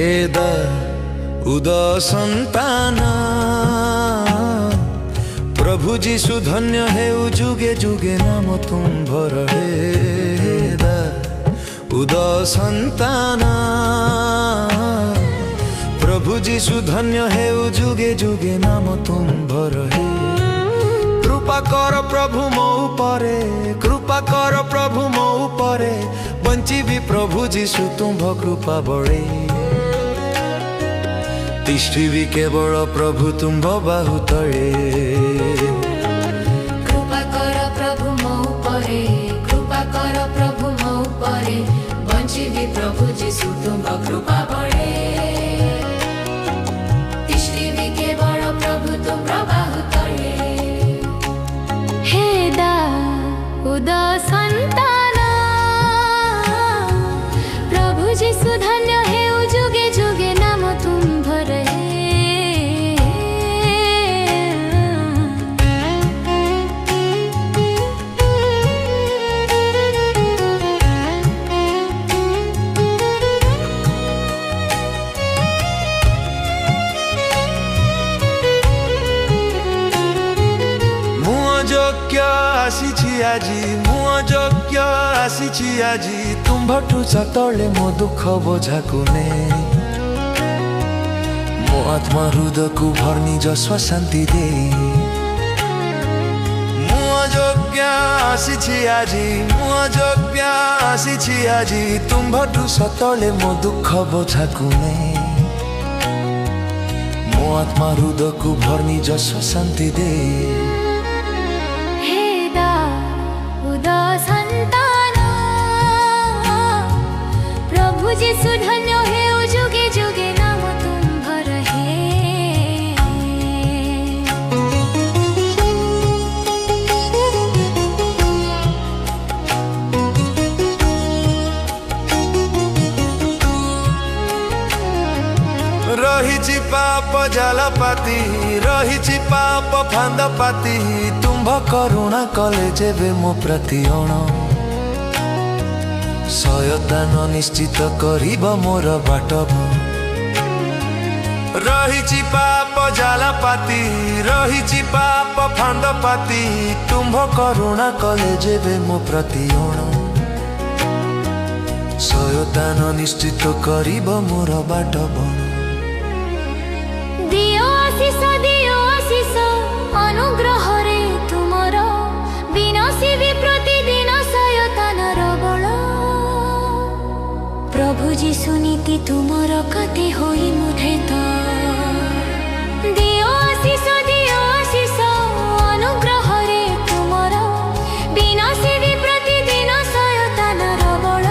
Head उद संतान प्रभु जीशु धन्य हेउ जुगे जुगे नाम तुम्भर हेद उद संतान प्रभु जीशु धन्य हेउ जुगे जुगे नाम तुम्भर हे कृपा कर प्रभु मो उपरे कृपा कर प्रभु मो उपरे बंचिबी प्रभु जीशु तुम्भ कृपा बड़े तिष्ठिबी केवल प्रभु तुम्भ बाहु तले कृपा कर प्रभु मो उपरे कृपा कर प्रभु मो उपरे बंचिबी प्रभु जीशु तुम्भ कृपा बड़े तिष्ठिबी केवल प्रभु तुम्भ बाहु तले हेद उद संतान प्रभु जीशु धन्य हेउ जुगे जुगे नाम तुम्भर आसी आजी मुझ योग्य आसी आजी तुम्भठु तले मो दुख बोझाकु ने मो आत्मा हृदय को भर्नी जस्व शांति दे मुझ योग्य आसी आजी मुझ योग्य आसी आजी तुम्भठु तले मो दुख बोझाकु ने मो आत्मा हृदय को भर्नी जस्व शांति दे संतान प्रभु जीशु धन्य हेउ जुगे जुगे नाम तुम्भर रही पाप जालपाती रही पाप फांद पाती तुम्भ करुणा कले जेबे मो प्रति अण शयतान निश्चित करिब मोर बाट रही पाप जालपाती रही पाप फांद पाती तुम्भ करुणा कले जेबे मो प्रति अण शयतान निश्चित करिब मोर बाट बण दियो आशीष अनुग्रह रे तुमर विनाशिबी प्रतिदिन शयतानर बल प्रभु जीशु नीति तुमर कते होई मुधेत दियो आशीष अनुग्रह रे तुमर विनाशिबी प्रतिदिन शयतानर बल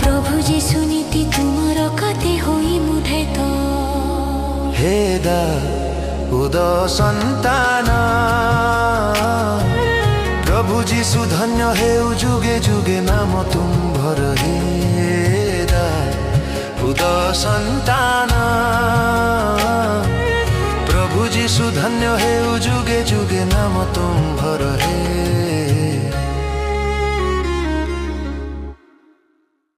प्रभु जीशु नीति तुमर कते होई मुधेत हेद उद संतान प्रभु जीशु धन्य हेउ जुगे जुगे नाम तुम्भर हेद उद संतान।